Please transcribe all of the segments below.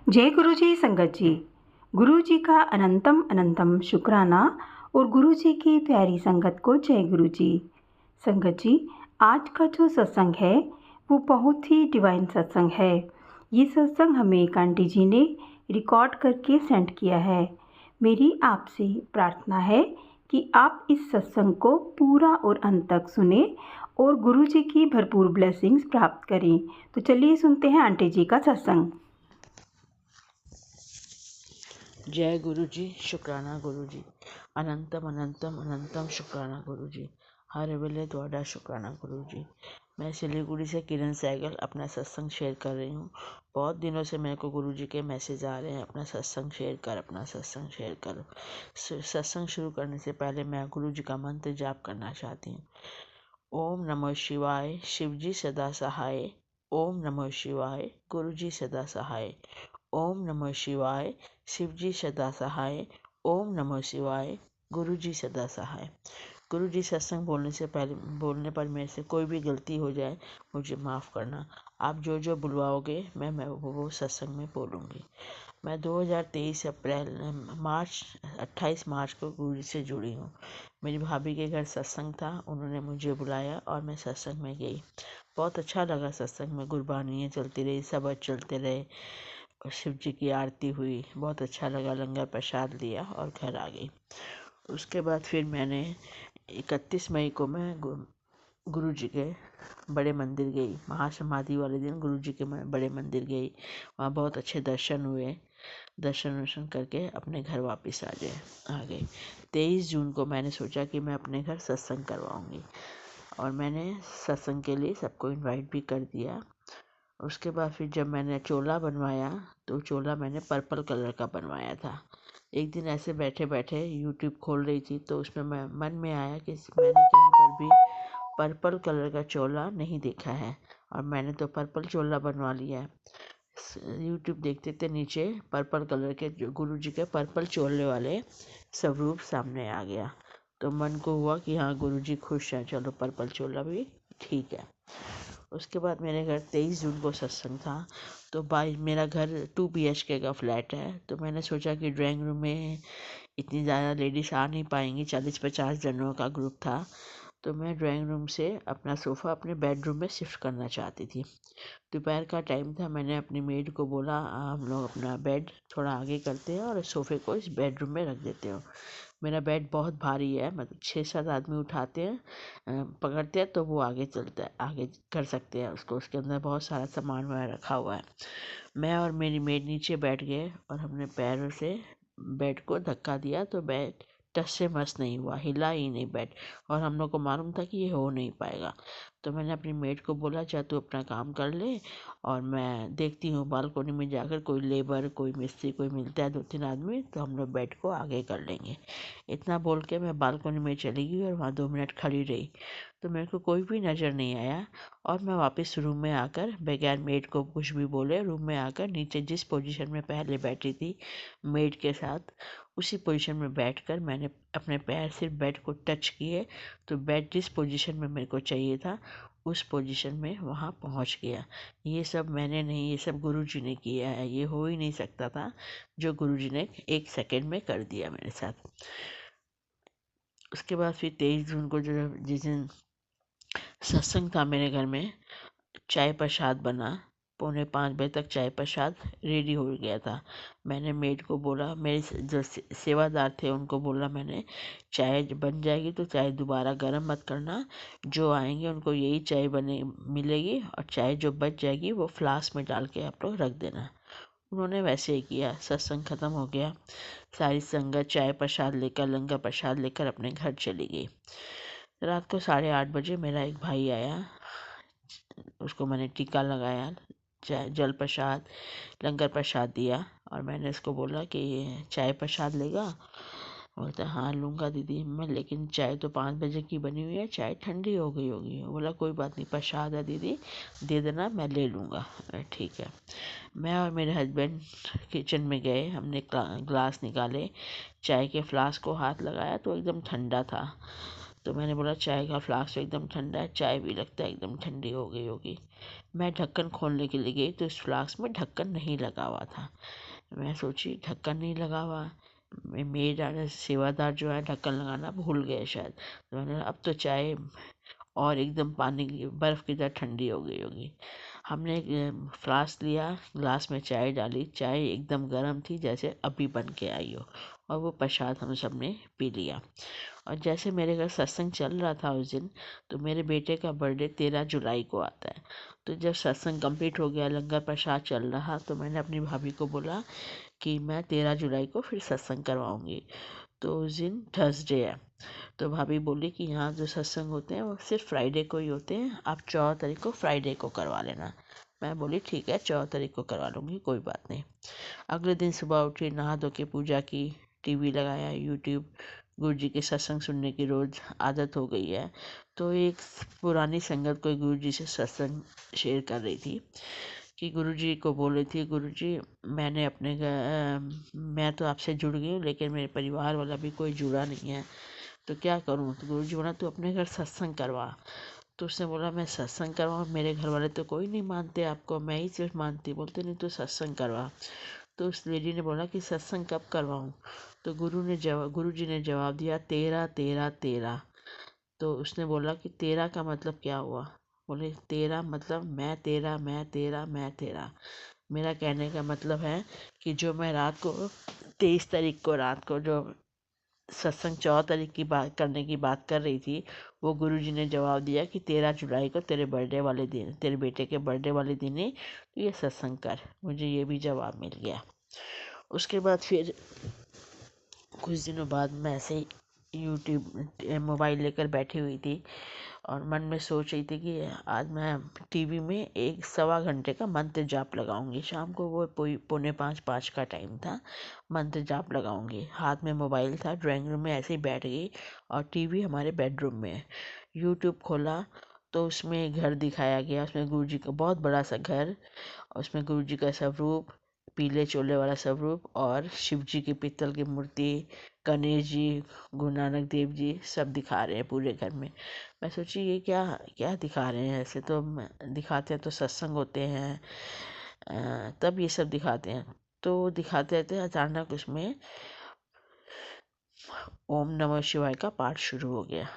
जय गुरु जी। संगत जी, गुरु जी का अनंतम अनंतम शुक्राना और गुरु जी की प्यारी संगत को जय गुरु जी। संगत जी, आज का जो सत्संग है वो बहुत ही डिवाइन सत्संग है। ये सत्संग हमें एक आंटी जी ने रिकॉर्ड करके सेंड किया है। मेरी आपसे प्रार्थना है कि आप इस सत्संग को पूरा और अंत तक सुने और गुरु जी की भरपूर ब्लेसिंग्स प्राप्त करें। तो चलिए सुनते हैं आंटी जी का सत्संग। जय गुरु जी। शुक्राना गुरु जी। अनंतम अनंतम अनंतम शुक्राना गुरु जी। हर वेले ਤੁਹਾਡਾ शुक्राना गुरु जी। मैं सिलीगुड़ी से किरण सहगल अपना सत्संग शेयर कर रही हूँ। बहुत दिनों से मेरे को गुरु जी के मैसेज आ रहे हैं, अपना सत्संग शेयर कर, अपना सत्संग शेयर कर। सत्संग शुरू करने से पहले मैं गुरु जी का मंत्र जाप करना चाहती हूँ। ओम नमः शिवाय, शिव जी सदा सहाय। ओम नमः शिवाय, गुरु जी सदा सहाय। ओम नमः शिवाय, शिव जी सदा सहाय। ओम नमः शिवाय, गुरु जी सदा सहाय। गुरु जी, सत्संग बोलने पर मेरे से कोई भी गलती हो जाए मुझे माफ़ करना। आप जो जो बुलवाओगे मैं वो सत्संग में बोलूँगी। मैं 2023 28 मार्च को गुरु जी से जुड़ी हूँ। मेरी भाभी के घर सत्संग था, उन्होंने मुझे बुलाया और मैं सत्संग में गई। बहुत अच्छा लगा सत्संग में। गुरबानियाँ चलती रही, सबद चलते रहे और शिव जी की आरती हुई। बहुत अच्छा लगा। लंगर प्रसाद लिया और घर आ गई। उसके बाद फिर मैंने 31 मई को मैं गुरु जी के बड़े मंदिर गई। महासमाधि वाले दिन गुरु जी के बड़े मंदिर गई। वहाँ बहुत अच्छे दर्शन हुए। दर्शन करके अपने घर वापस आ गए। 23 जून को मैंने सोचा कि मैं अपने घर सत्संग करवाऊँगी और मैंने सत्संग के लिए सबको इनवाइट भी कर दिया। उसके बाद फिर जब मैंने चोला बनवाया तो चोला मैंने पर्पल कलर का बनवाया था। एक दिन ऐसे बैठे बैठे यूट्यूब खोल रही थी तो उसमें मन में आया कि मैंने कहीं पर भी पर्पल कलर का चोला नहीं देखा है और मैंने तो पर्पल चोला बनवा लिया है। यूट्यूब देखते थे, नीचे पर्पल कलर के जो गुरु जी के पर्पल चोले वाले स्वरूप सामने आ गया। तो मन को हुआ कि हाँ, गुरु जी खुश हैं, चलो पर्पल चोला भी ठीक है। उसके बाद मेरे घर 23 जून को सत्संग था। तो मेरा घर 2 BHK का फ्लैट है। तो मैंने सोचा कि ड्राइंग रूम में इतनी ज़्यादा लेडीज़ आ नहीं पाएंगी, 40-50 जनों का ग्रुप था। तो मैं ड्राइंग रूम से अपना सोफ़ा अपने बेडरूम में शिफ्ट करना चाहती थी। दोपहर का टाइम था। मैंने अपनी मेड को बोला, हम लोग अपना बेड थोड़ा आगे करते हैं और सोफ़े को इस बेडरूम में रख देते हो। मेरा बेड बहुत भारी है, मतलब 6-7 आदमी उठाते हैं, पकड़ते हैं तो वो आगे चलता है, आगे कर सकते हैं उसको। उसके अंदर बहुत सारा सामान वगैरह रखा हुआ है। मैं और मेरी मेड नीचे बैठ गए और हमने पैरों से बेड को धक्का दिया तो बेड टस से मस नहीं हुआ, हिला ही नहीं बेड। और हम लोग को मालूम था कि ये हो नहीं पाएगा। तो मैंने अपनी मेड को बोला, चाहे तू अपना काम कर ले और मैं देखती हूँ बालकोनी में जाकर कोई लेबर, कोई मिस्त्री, कोई मिलता है 2-3 आदमी, तो हम लोग बेड को आगे कर लेंगे। इतना बोल के मैं बालकोनी में चली गई और वहाँ 2 मिनट खड़ी रही। तो मेरे को कोई भी नज़र नहीं आया और मैं वापस रूम में आकर बगैर मेड को कुछ भी बोले रूम में आकर नीचे जिस पोजीशन में पहले बैठी थी मेड के साथ, उसी पोजीशन में बैठकर मैंने अपने पैर सिर्फ बेड को टच किए तो बेड जिस पोजीशन में मेरे को चाहिए था उस पोजीशन में वहाँ पहुँच गया। ये सब मैंने नहीं, ये सब गुरुजी ने किया है। ये हो ही नहीं सकता था जो गुरुजी ने 1 सेकंड में कर दिया मेरे साथ। उसके बाद फिर 23 जून को जो जिस दिन सत्संग था मेरे घर में, चाय प्रसाद बना। 4:45 बजे तक चाय प्रसाद रेडी हो गया था। मैंने मेड को बोला, मेरे जो सेवादार थे उनको बोला मैंने, चाय बन जाएगी तो चाय दोबारा गर्म मत करना, जो आएंगे उनको यही चाय बने मिलेगी और चाय जो बच जाएगी वो फ्लास्क में डाल के आप लोग रख देना। उन्होंने वैसे ही किया। सत्संग खत्म हो गया। सारी संगत चाय प्रसाद लेकर, लंगर प्रसाद लेकर अपने घर चली गई। रात को 8:30 बजे मेरा एक भाई आया, उसको मैंने टीका लगाया, चाय जल प्रसाद, लंगर प्रसाद दिया और मैंने उसको बोला कि ये चाय प्रसाद लेगा? बोलता हाँ लूँगा दीदी मैं, लेकिन चाय तो 5 बजे की बनी हुई है, चाय ठंडी हो गई होगी। बोला कोई बात नहीं, प्रसाद है दीदी, दे देना, मैं ले लूँगा। ठीक है। मैं और मेरे हस्बैंड किचन में गए। हमने ग्लास निकाले, चाय के फ्लास्क को हाथ लगाया तो एकदम ठंडा था। तो मैंने बोला चाय का फ्लास्क तो एकदम ठंडा है, चाय भी लगता है एकदम ठंडी हो गई होगी। मैं ढक्कन खोलने के लिए गई तो इस फ्लास्क में ढक्कन नहीं लगा हुआ था। मैं सोची ढक्कन नहीं लगा हुआ, मेड सेवादार जो है ढक्कन लगाना भूल गए शायद। तो मैंने अब तो चाय और एकदम पानी की बर्फ़ की तरह ठंडी हो गई होगी। हमने एक फ्लास्क लिया, ग्लास में चाय डाली, चाय एकदम गर्म थी जैसे अभी बन के आई हो, और वो प्रसाद हम सब ने पी लिया। और जैसे मेरे घर सत्संग चल रहा था उस दिन, तो मेरे बेटे का बर्थडे 13 जुलाई को आता है। तो जब सत्संग कंप्लीट हो गया, लंगर प्रसाद चल रहा, तो मैंने अपनी भाभी को बोला कि मैं 13 जुलाई को फिर सत्संग करवाऊँगी। तो उस दिन थर्सडे है। तो भाभी बोली कि यहाँ जो सत्संग होते हैं वो सिर्फ फ्राइडे को ही होते हैं, आप 14 तारीख को फ्राइडे को करवा लेना। मैं बोली ठीक है, 14 तारीख को करवा लूँगी, कोई बात नहीं। अगले दिन सुबह उठी, नहा धो के पूजा की, टीवी लगाया, यूट्यूब, गुरु जी के सत्संग सुनने की रोज़ आदत हो गई है। तो एक पुरानी संगत कोई गुरु जी से सत्संग शेयर कर रही थी कि गुरुजी को बोल रही थी, गुरुजी मैंने मैं तो आपसे जुड़ गई हूँ, लेकिन मेरे परिवार वाला भी कोई जुड़ा नहीं है, तो क्या करूँ। तो गुरुजी बोला तू अपने घर सत्संग करवा। तो उसने बोला मैं सत्संग करवाऊँ, मेरे घर वाले तो कोई नहीं मानते आपको, मैं ही सिर्फ मानती। बोलते नहीं तू सत्संग करवा। तो उस लेडी ने बोला कि सत्संग कब करवाऊँ। तो गुरुजी ने जवाब दिया 13 13 13। तो उसने बोला कि 13 का मतलब क्या हुआ। बोले 13 मतलब मैं तेरा, मैं तेरा, मैं तेरा। मेरा कहने का मतलब है कि जो मैं रात को 23 तारीख को रात को जो सत्संग 14 तारीख की बात करने की बात कर रही थी, वो गुरुजी ने जवाब दिया कि 13 जुलाई को तेरे बर्थडे वाले दिन, तेरे बेटे के बर्थडे वाले दिन ही तो ये सत्संग कर। मुझे ये भी जवाब मिल गया। उसके बाद फिर कुछ दिनों बाद मैं ऐसे ही यूट्यूब मोबाइल लेकर बैठी हुई थी और मन में सोच रही थी कि आज मैं टीवी में 1 सवा घंटे का मंत्र जाप लगाऊंगी। शाम को वो 4:45 का टाइम था, मंत्र जाप लगाऊंगी। हाथ में मोबाइल था, ड्राइंग रूम में ऐसे ही बैठ गई और टीवी हमारे बेडरूम में है। यूट्यूब खोला तो उसमें घर दिखाया गया, उसमें गुरु जी का बहुत बड़ा सा घर, उसमें गुरु जी का स्वरूप, पीले चोले वाला स्वरूप, और शिव जी की पीतल की मूर्ति, गणेश जी, गुरु नानक देव जी सब दिखा रहे हैं पूरे घर में। मैं सोची ये क्या क्या दिखा रहे हैं, ऐसे तो दिखाते हैं तो सत्संग होते हैं, तब ये सब दिखाते हैं। तो दिखाते रहते अचानक उसमें ओम नमः शिवाय का पाठ शुरू हो गया।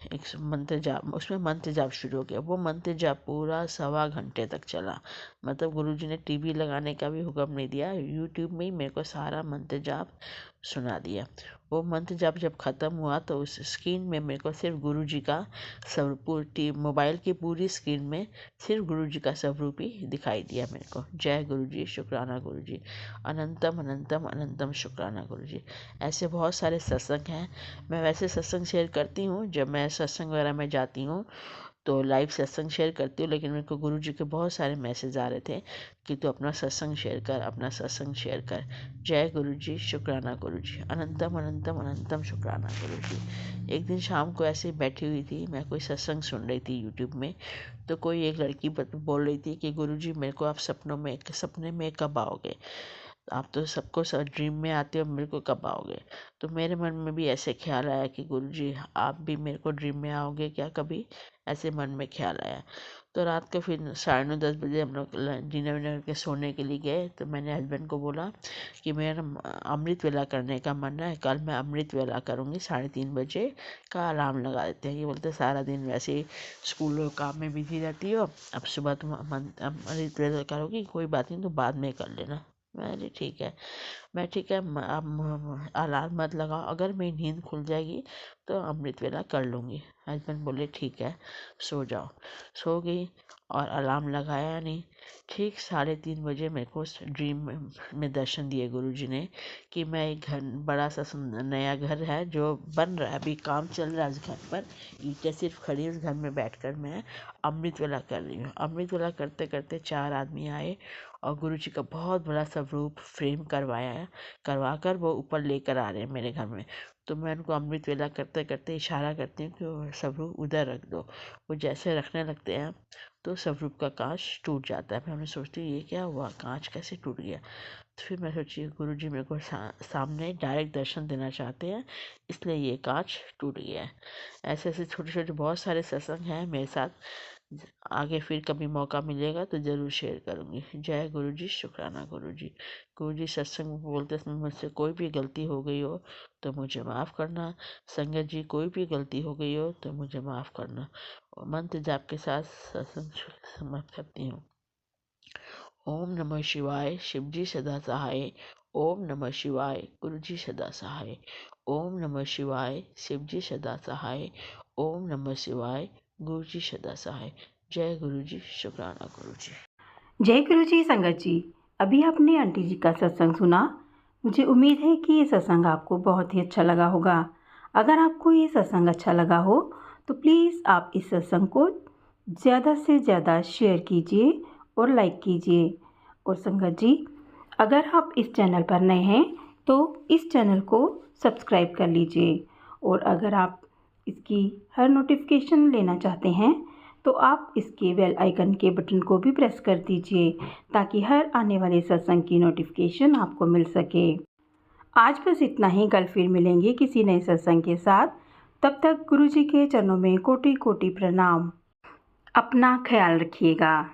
एक मंत्र जाप, उसमें मंत्र जाप शुरू हो गया। वो मंत्र जाप पूरा 1.25 घंटे तक चला। मतलब गुरुजी ने टीवी लगाने का भी हुक्म नहीं दिया, यूट्यूब में ही मेरे को सारा मंत्र जाप सुना दिया। वो मंत्र जाप जब ख़त्म हुआ तो उस स्क्रीन में मेरे को सिर्फ गुरुजी का स्वरूप, मोबाइल की पूरी स्क्रीन में सिर्फ गुरुजी का स्वरूप ही दिखाई दिया मेरे को। जय गुरुजी, शुक्राना गुरुजी, अनंतम अनंतम अनंतम शुक्राना गुरुजी। ऐसे बहुत सारे सत्संग हैं। मैं वैसे सत्संग शेयर करती हूँ, जब मैं सत्संग वगैरह में जाती हूँ तो लाइव सत्संग शेयर करती हूँ, लेकिन मेरे को गुरु जी के बहुत सारे मैसेज आ रहे थे कि तू अपना सत्संग शेयर कर, अपना सत्संग शेयर कर। जय गुरु जी, शुक्राना गुरु जी, अनंतम अनंतम अनंतम शुक्राना गुरु जी। एक दिन शाम को ऐसे ही बैठी हुई थी, मैं कोई सत्संग सुन रही थी यूट्यूब में, तो कोई एक लड़की बोल रही थी कि गुरु जी मेरे को आप सपने में कब आओगे, आप तो सबको ड्रीम में आते हो, मेरे को कब आओगे। तो मेरे मन में भी ऐसे ख्याल आया कि गुरुजी आप भी मेरे को ड्रीम में आओगे क्या कभी, ऐसे मन में ख्याल आया। तो रात को फिर 9:30 बजे हम लोग डिनर विनर करके सोने के लिए गए। तो मैंने हस्बैंड को बोला कि मेरा अमृत वेला करने का मन है, कल मैं अमृत वेला करूँगी, 3:30 बजे का अलार्म लगा देते हैं। ये बोलते सारा दिन वैसे ही स्कूल और काम में बिजी रहती हो, अब सुबह तुम अमृत वेला करोगी, कोई बात नहीं, तो बाद में कर लेना। मैंने ठीक है, ठीक है, अब अलार्म मत लगाओ, अगर मेरी नींद खुल जाएगी तो अमृत वेला कर लूँगी। हस्बैंड बोले ठीक है, सो जाओ। सो गई और अलार्म लगाया नहीं। ठीक 3:30 बजे मेरे को ड्रीम में दर्शन दिए गुरुजी ने कि मैं एक घर, बड़ा सा नया घर है जो बन रहा है, अभी काम चल रहा है उस घर पर, ईंटें सिर्फ खड़ी, उस घर में बैठकर मैं अमृत वेला कर रही हूँ। अमृत वेला करते करते 4 आदमी आए और गुरु जी का बहुत बड़ा स्वरूप फ्रेम करवा कर वो ऊपर लेकर आ रहे हैं मेरे घर में। तो मैं उनको अमृत वेला करते करते इशारा करती हूँ कि वो स्वरूप उधर रख दो। वो जैसे रखने लगते हैं तो स्वरूप का कांच टूट जाता है। फिर मैं सोचती हूँ ये क्या हुआ, कांच कैसे टूट गया। तो फिर मैं सोची गुरु जी मेरे को सामने डायरेक्ट दर्शन देना चाहते हैं, इसलिए ये कांच टूट गया है। ऐसे ऐसे छोटे छोटे बहुत सारे सत्संग हैं मेरे साथ। आगे फिर कभी मौका मिलेगा तो ज़रूर शेयर करूँगी। जय गुरु जी, शुक्राना गुरु जी। गुरु जी सत्संग में बोलते समय मुझसे कोई भी गलती हो गई हो तो मुझे माफ़ करना। संगत जी कोई भी गलती हो गई हो तो मुझे माफ़ करना। और मंत्र जाप के साथ सत्संग समाप्त करती हूँ। ओम नमः शिवाय, शिव जी सदा सहाय। ओम नमः शिवाय, गुरु जी सदा सहाय। ओम नमः शिवाय, शिव जी सदा सहाय। ओम नमः शिवाय, गुरु जी सदा सहाय। जय गुरु जी, शुक्राना गुरु जी। जय गुरु जी। संगत जी, अभी आपने आंटी जी का सत्संग सुना। मुझे उम्मीद है कि ये सत्संग आपको बहुत ही अच्छा लगा होगा। अगर आपको ये सत्संग अच्छा लगा हो तो प्लीज़ आप इस सत्संग को ज़्यादा से ज़्यादा शेयर कीजिए और लाइक कीजिए। और संगत जी, अगर आप इस चैनल पर नए हैं तो इस चैनल को सब्सक्राइब कर लीजिए। और अगर आप इसकी हर नोटिफिकेशन लेना चाहते हैं तो आप इसके बेल आइकन के बटन को भी प्रेस कर दीजिए ताकि हर आने वाले सत्संग की नोटिफिकेशन आपको मिल सके। आज बस इतना ही। कल फिर मिलेंगे किसी नए सत्संग के साथ। तब तक गुरु जी के चरणों में कोटि कोटि प्रणाम। अपना ख्याल रखिएगा।